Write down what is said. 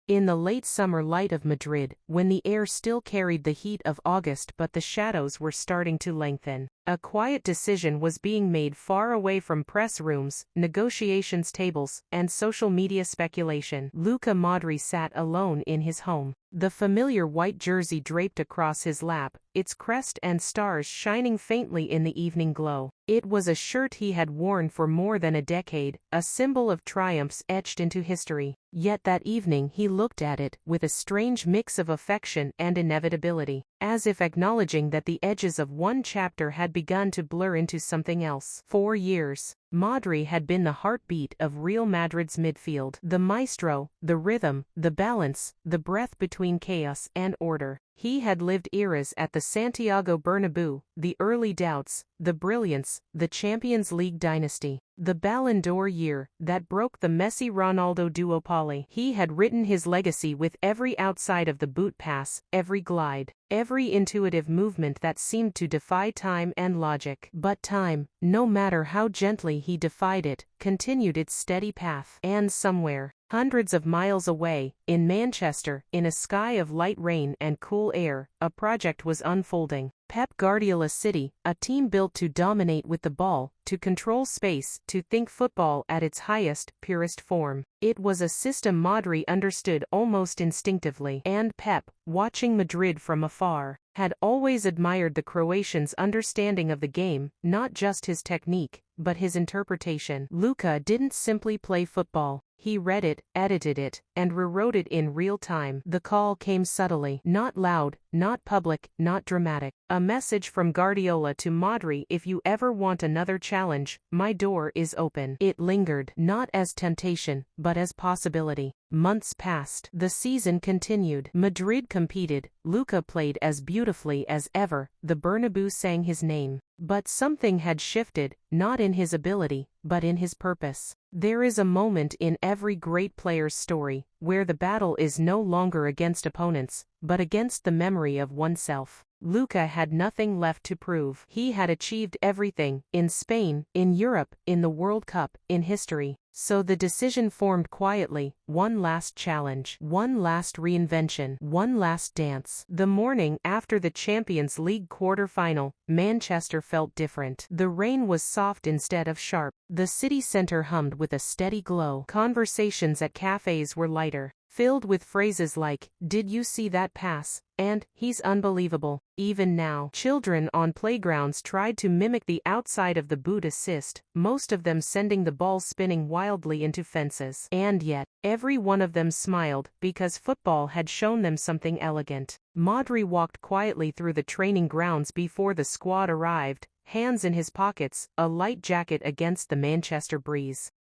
In the late summer light of Madrid, when the air still carried the heat of August but the shadows were starting to lengthen, a quiet decision was being made far away from press rooms, negotiations tables, and social media speculation. Luka Modrić sat alone in his home. The familiar white jersey draped across his lap, its crest and stars shining faintly in the evening glow. It was a shirt he had worn for more than a decade, a symbol of triumphs etched into history. Yet that evening he looked at it with a strange mix of affection and inevitability, as if acknowledging that the edges of one chapter had begun to blur into something else. For years, Modrić had been the heartbeat of Real Madrid's midfield, the maestro, the rhythm, the balance, the breath between chaos and order. He had lived eras at the Santiago Bernabeu, the early doubts, the brilliance, the Champions League dynasty, the Ballon d'Or year that broke the Messi-Ronaldo duopoly. He had written his legacy with every outside of the boot pass, every glide, every intuitive movement that seemed to defy time and logic. But time, no matter how gently he defied it, continued its steady path. And somewhere, hundreds of miles away, in Manchester, in a sky of light rain and cool air, a project was unfolding. Pep Guardiola's City, a team built to dominate with the ball, to control space, to think football at its highest, purest form. It was a system Modrić understood almost instinctively. And Pep, watching Madrid from afar, had always admired the Croatian's understanding of the game, not just his technique, but his interpretation. Luka didn't simply play football. He read it, edited it, and rewrote it in real time. The call came subtly, not loud, not public, not dramatic. A message from Guardiola to Modrić: if you ever want another challenge, my door is open. It lingered, not as temptation, but as possibility. Months passed. The season continued. Madrid competed. Luka played as beautifully as ever. The Bernabeu sang his name. But something had shifted, not in his ability, but in his purpose. There is a moment in every great player's story where the battle is no longer against opponents, but against the memory of oneself. Luka had nothing left to prove. He had achieved everything, in Spain, in Europe, in the World Cup, in history. So the decision formed quietly: one last challenge, one last reinvention, one last dance. The morning after the Champions League quarter-final, Manchester felt different. The rain was soft instead of sharp. The city centre hummed with a steady glow. Conversations at cafes were lighter, filled with phrases like, "Did you see that pass?" and "He's unbelievable." Even now, children on playgrounds tried to mimic the outside of the boot assist, most of them sending the ball spinning wildly into fences. And yet, every one of them smiled, because football had shown them something elegant. Modrić walked quietly through the training grounds before the squad arrived, hands in his pockets, a light jacket against the Manchester breeze.